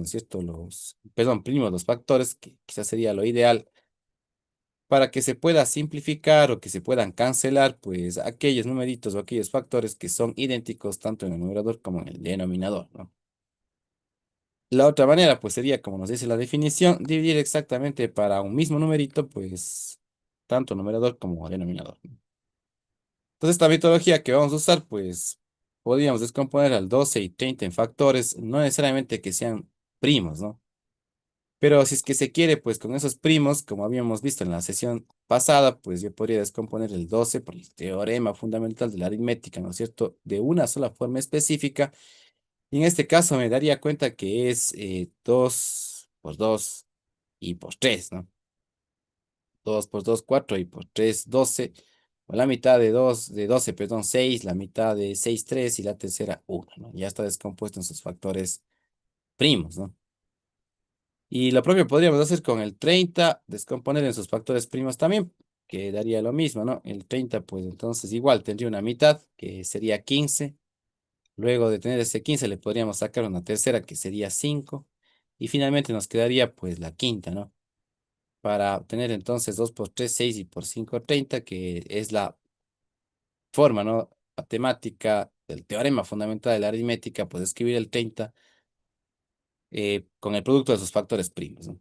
¿no es cierto? Perdón, primos los factores, que quizás sería lo ideal para que se pueda simplificar o que se puedan cancelar, pues aquellos numeritos o aquellos factores que son idénticos tanto en el numerador como en el denominador, ¿no? La otra manera, pues sería, como nos dice la definición, dividir exactamente para un mismo numerito, pues tanto numerador como denominador, ¿no? Entonces, esta metodología que vamos a usar, pues podríamos descomponer al 12 y 30 en factores, no necesariamente que sean primos, ¿no? Pero si es que se quiere, pues con esos primos, como habíamos visto en la sesión pasada, pues yo podría descomponer el 12 por el teorema fundamental de la aritmética, ¿no es cierto? De una sola forma específica. Y en este caso me daría cuenta que es 2 por 2 y por 3, ¿no? 2 por 2 4 y por 3 12. O la mitad de 12 perdón, 6, la mitad de 6 3 y la tercera 1, ¿no? Ya está descompuesto en sus factores primos, ¿no? Y lo propio podríamos hacer con el 30, descomponer en sus factores primos también, que daría lo mismo, ¿no? El 30, pues entonces igual tendría una mitad, que sería 15. Luego de tener ese 15 le podríamos sacar una tercera, que sería 5. Y finalmente nos quedaría pues la quinta, ¿no? Para obtener entonces 2 por 3 6 y por 5 30, que es la forma, ¿no? Matemática del teorema fundamental de la aritmética, pues escribir el 30 con el producto de sus factores primos, ¿no?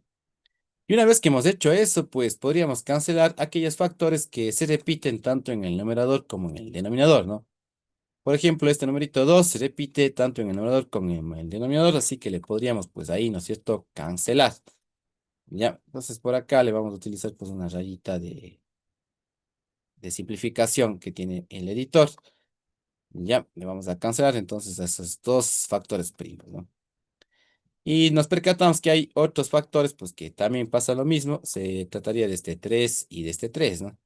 Y una vez que hemos hecho eso, pues podríamos cancelar aquellos factores que se repiten tanto en el numerador como en el denominador, ¿no? Por ejemplo, este numerito 2 se repite tanto en el numerador como en el denominador, así que le podríamos, pues ahí, ¿no es cierto?, cancelar. Ya, entonces por acá le vamos a utilizar pues una rayita de simplificación que tiene el editor. Ya, le vamos a cancelar entonces a esos dos factores primos, ¿no? Y nos percatamos que hay otros factores, pues que también pasa lo mismo. Se trataría de este 3 y de este 3, ¿no?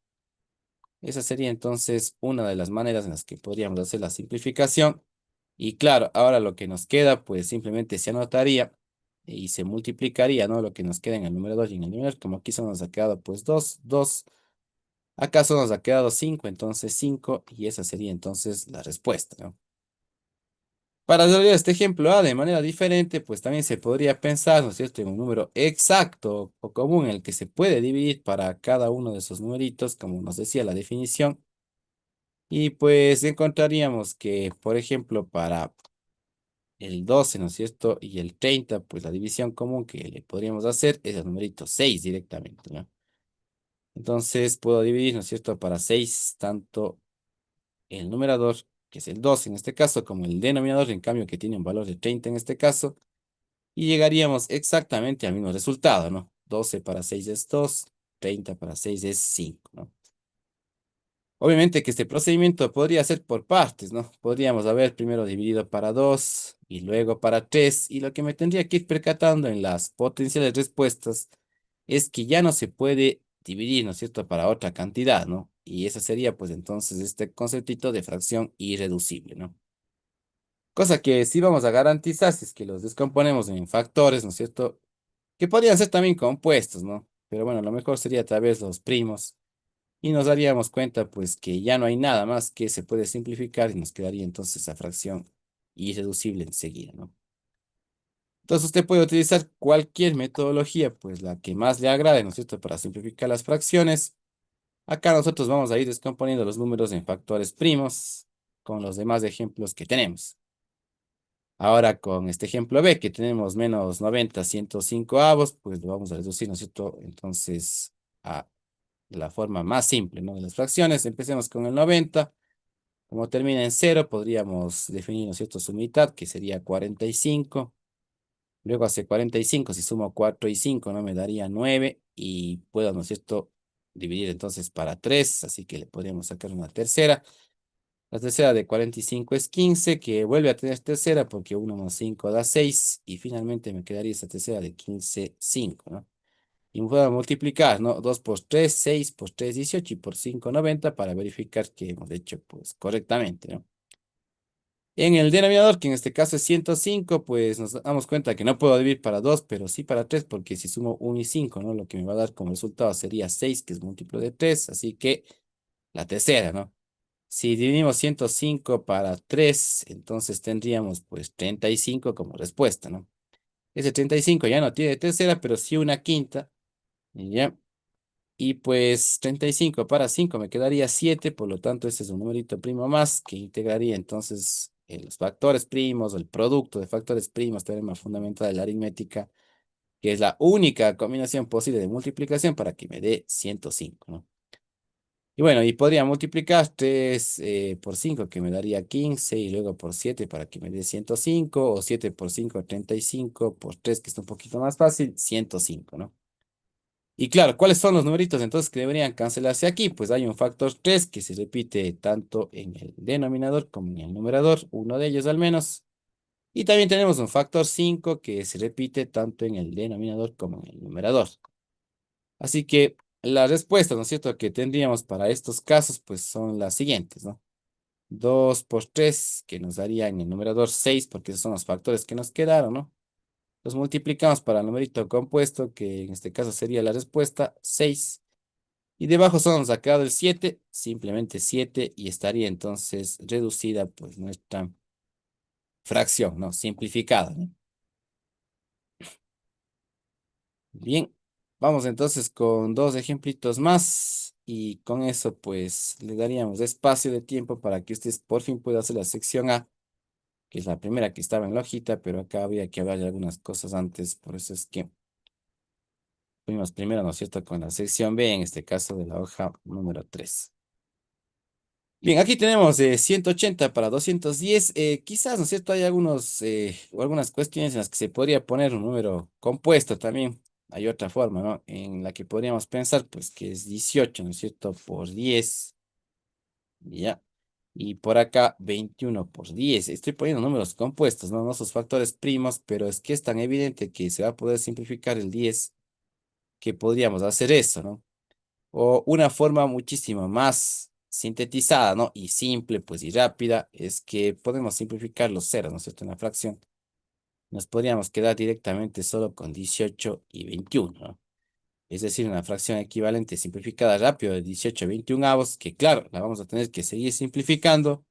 Esa sería entonces una de las maneras en las que podríamos hacer la simplificación. Y claro, ahora lo que nos queda, pues simplemente se anotaría y se multiplicaría, ¿no? Lo que nos queda en el número 2 y en el número, como aquí solo nos ha quedado pues 2 2. Acá solo nos ha quedado 5, entonces 5 y esa sería entonces la respuesta, ¿no? Para desarrollar este ejemplo A de manera diferente, pues también se podría pensar, ¿no es cierto?, en un número exacto o común en el que se puede dividir para cada uno de esos numeritos, como nos decía la definición. Y pues encontraríamos que, por ejemplo, para el 12, ¿no es cierto?, y el 30, pues la división común que le podríamos hacer es el numerito 6 directamente, ¿no? Entonces puedo dividir, ¿no es cierto?, para 6 tanto el numerador, que es el 2 en este caso, como el denominador, en cambio, que tiene un valor de 30 en este caso. Y llegaríamos exactamente al mismo resultado, ¿no? 12 para 6 es 2, 30 para 6 es 5, ¿no? Obviamente que este procedimiento podría ser por partes, ¿no? Podríamos haber primero dividido para 2 y luego para 3, y lo que me tendría que ir percatando en las potenciales respuestas es que ya no se puede dividir, ¿no es cierto?, para otra cantidad, ¿no? Y esa sería pues entonces este conceptito de fracción irreducible, ¿no? Cosa que sí vamos a garantizar si es que los descomponemos en factores, ¿no es cierto?, que podrían ser también compuestos, ¿no? Pero bueno, lo mejor sería tal vez los primos y nos daríamos cuenta pues que ya no hay nada más que se puede simplificar y nos quedaría entonces esa fracción irreducible enseguida, ¿no? Entonces usted puede utilizar cualquier metodología, pues la que más le agrade, ¿no es cierto?, para simplificar las fracciones. Acá nosotros vamos a ir descomponiendo los números en factores primos con los demás ejemplos que tenemos. Ahora con este ejemplo B, que tenemos menos 90 105 avos, pues lo vamos a reducir, ¿no es cierto? Entonces, a la forma más simple, ¿no?, de las fracciones. Empecemos con el 90. Como termina en cero, podríamos definir, ¿no es cierto?, su mitad, que sería 45. Luego hace 45, si sumo 4 y 5, ¿no?, me daría 9. Y puedo, ¿no es cierto?, dividir entonces para 3, así que le podríamos sacar una tercera. La tercera de 45 es 15, que vuelve a tener tercera porque 1 más 5 da 6. Y finalmente me quedaría esa tercera de 15 5, ¿no? Y puedo multiplicar, ¿no? 2 por 3 6 por 3 18 y por 5 90 para verificar que hemos hecho, pues, correctamente, ¿no? En el denominador, que en este caso es 105, pues nos damos cuenta que no puedo dividir para 2, pero sí para 3, porque si sumo 1 y 5, ¿no?, lo que me va a dar como resultado sería 6, que es múltiplo de 3, así que la tercera, ¿no? Si dividimos 105 para 3, entonces tendríamos pues 35 como respuesta, ¿no? Ese 35 ya no tiene tercera, pero sí una quinta. ¿Ya? Y pues 35 para 5 me quedaría 7, por lo tanto ese es un numerito primo más que integraría entonces los factores primos, el producto de factores primos, teorema fundamental de la aritmética, que es la única combinación posible de multiplicación para que me dé 105, ¿no? Y bueno, y podría multiplicar 3 por 5 que me daría 15 y luego por 7 para que me dé 105 o 7 por 5 35 por 3 que es un poquito más fácil, 105, ¿no? Y claro, ¿cuáles son los numeritos entonces que deberían cancelarse aquí? Pues hay un factor 3 que se repite tanto en el denominador como en el numerador, uno de ellos al menos. Y también tenemos un factor 5 que se repite tanto en el denominador como en el numerador. Así que las respuestas, ¿no es cierto?, que tendríamos para estos casos, pues son las siguientes, ¿no? 2 por 3 que nos daría en el numerador 6 porque esos son los factores que nos quedaron, ¿no? Los multiplicamos para el numerito compuesto, que en este caso sería la respuesta 6. Y debajo solo nos ha quedado el 7, simplemente 7, y estaría entonces reducida pues nuestra fracción, ¿no? Simplificada, ¿no? Bien, vamos entonces con dos ejemplitos más y con eso pues le daríamos espacio de tiempo para que usted por fin pueda hacer la sección A, que es la primera que estaba en la hojita, pero acá había que hablar de algunas cosas antes, por eso es que fuimos primero, ¿no es cierto?, con la sección B, en este caso de la hoja número 3. Bien, aquí tenemos 180 para 210. Quizás, ¿no es cierto? Hay algunos o algunas cuestiones en las que se podría poner un número compuesto también. Hay otra forma, ¿no? En la que podríamos pensar, pues, que es 18, ¿no es cierto? Por 10, ya. Y por acá 21 por 10. Estoy poniendo números compuestos, ¿no? No sus factores primos, pero es que es tan evidente que se va a poder simplificar el 10 que podríamos hacer eso, ¿no? O una forma muchísimo más sintetizada, ¿no? Y simple, pues, y rápida, es que podemos simplificar los ceros, ¿no es cierto? En la fracción nos podríamos quedar directamente solo con 18 y 21, ¿no? Es decir, una fracción equivalente simplificada rápido de 18 a 21 avos, que claro, la vamos a tener que seguir simplificando,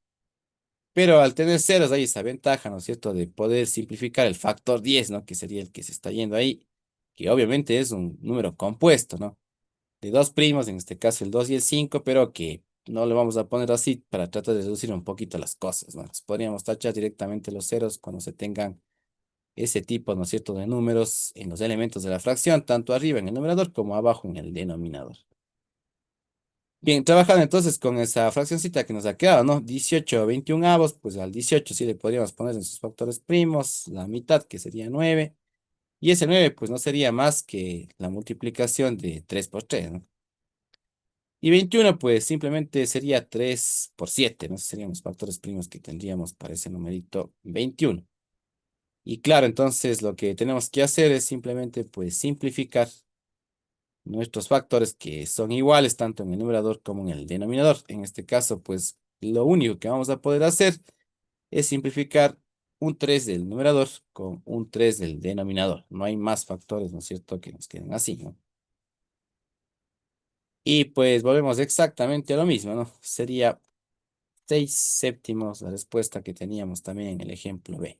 pero al tener ceros hay esa ventaja, ¿no es cierto?, de poder simplificar el factor 10, ¿no? Que sería el que se está yendo ahí, que obviamente es un número compuesto, ¿no? De dos primos, en este caso el 2 y el 5, pero que no lo vamos a poner así para tratar de reducir un poquito las cosas, ¿no? Entonces, podríamos tachar directamente los ceros cuando se tengan ese tipo, ¿no es cierto?, de números en los elementos de la fracción, tanto arriba en el numerador como abajo en el denominador. Bien, trabajando entonces con esa fraccioncita que nos ha quedado, ¿no? 18 21 avos, pues al 18 sí le podríamos poner en sus factores primos la mitad, que sería 9, y ese 9 pues no sería más que la multiplicación de 3 por 3, ¿no? Y 21 pues simplemente sería 3 por 7, ¿no? Esos serían los factores primos que tendríamos para ese numerito 21. Y claro, entonces lo que tenemos que hacer es simplemente pues simplificar nuestros factores que son iguales tanto en el numerador como en el denominador. En este caso, pues lo único que vamos a poder hacer es simplificar un 3 del numerador con un 3 del denominador. No hay más factores, ¿no es cierto?, que nos queden así, ¿no? Y pues volvemos exactamente a lo mismo, ¿no? Sería 6 séptimos la respuesta que teníamos también en el ejemplo B.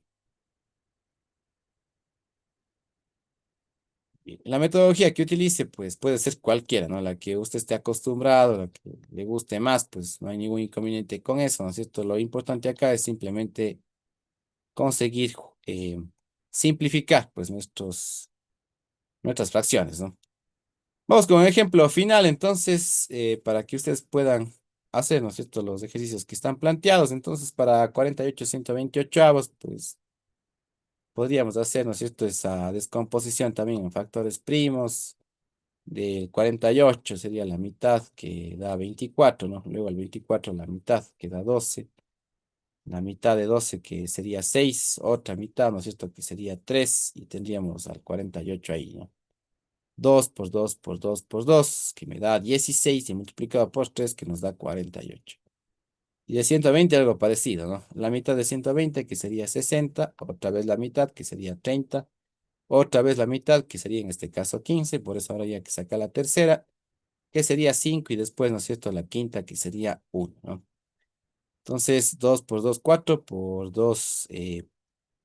Bien, la metodología que utilice, pues puede ser cualquiera, ¿no? La que usted esté acostumbrado, la que le guste más, pues no hay ningún inconveniente con eso, ¿no es cierto? Lo importante acá es simplemente conseguir simplificar, pues, nuestras fracciones, ¿no? Vamos con un ejemplo final, entonces, para que ustedes puedan hacer, ¿no es cierto?, los ejercicios que están planteados. Entonces, para 48 128 avos, pues podríamos hacer, ¿no es cierto?, esa descomposición también en factores primos. De 48 sería la mitad, que da 24, ¿no? Luego el 24 la mitad, que da 12. La mitad de 12 que sería 6. Otra mitad, ¿no es cierto?, que sería 3. Y tendríamos al 48 ahí, ¿no? 2 por 2 por 2 por 2 que me da 16, y multiplicado por 3 que nos da 48. Y de 120 algo parecido, ¿no? La mitad de 120 que sería 60. Otra vez la mitad, que sería 30. Otra vez la mitad, que sería en este caso 15. Por eso ahora ya que saca la tercera, que sería 5, y después, ¿no es cierto?, la quinta, que sería 1, ¿no? Entonces, 2 por 2 4 por 2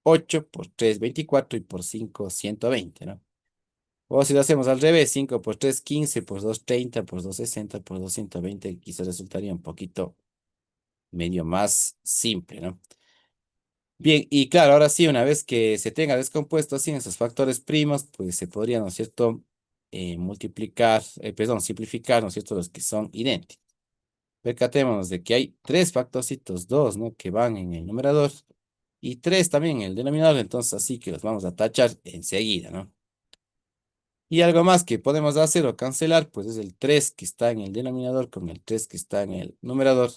8 por 3 24 y por 5 120, ¿no? O si lo hacemos al revés, 5 por 3 15 por 2 30 por 2 60 por 2 120 quizás resultaría un poquito medio más simple, ¿no? Bien, y claro, ahora sí, una vez que se tenga descompuesto así en esos factores primos, pues se podría, ¿no es cierto?, multiplicar, perdón, simplificar, ¿no es cierto?, los que son idénticos. Percatémonos de que hay tres factorcitos, dos, ¿no?, que van en el numerador y tres también en el denominador, entonces así que los vamos a tachar enseguida, ¿no? Y algo más que podemos hacer o cancelar, pues es el 3 que está en el denominador con el 3 que está en el numerador.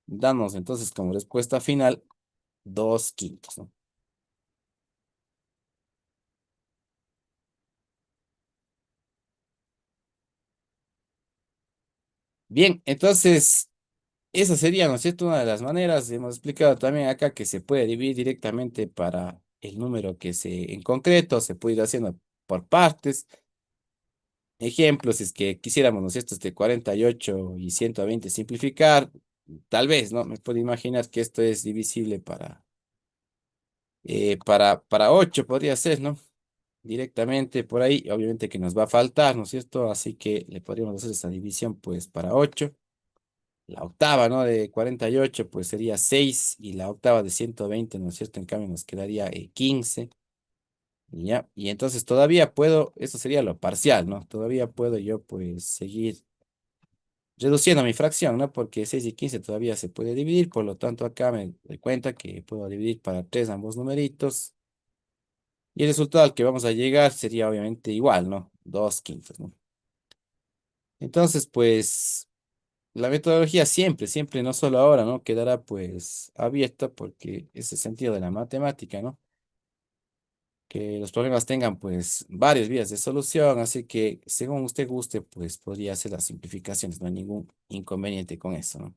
Damos entonces como respuesta final 2 quintos, ¿no? Bien, entonces esa sería, ¿no es cierto?, una de las maneras. Hemos explicado también acá que se puede dividir directamente para el número que se, en concreto, se puede ir haciendo por partes. Ejemplos, si es que quisiéramos, ¿no es cierto?, 48 y 120 simplificar, tal vez, ¿no? Me puedo imaginar que esto es divisible para 8 podría ser, ¿no? Directamente por ahí, obviamente que nos va a faltar, ¿no es cierto? Así que le podríamos hacer esa división, pues, para 8. La octava, ¿no? De 48 pues sería 6 y la octava de 120, ¿no es cierto? En cambio nos quedaría 15, y ya. Y entonces todavía puedo, eso sería lo parcial, ¿no? Todavía puedo yo, pues, seguir reduciendo mi fracción, ¿no? Porque 6 y 15 todavía se puede dividir, por lo tanto acá me doy cuenta que puedo dividir para 3 ambos numeritos. Y el resultado al que vamos a llegar sería obviamente igual, ¿no? 2 quintos, ¿no? Entonces, pues, la metodología siempre, siempre, no solo ahora, ¿no? Quedará pues abierta porque es el sentido de la matemática, ¿no? Que los problemas tengan pues varias vías de solución, así que según usted guste, pues podría hacer las simplificaciones, no hay ningún inconveniente con eso, ¿no?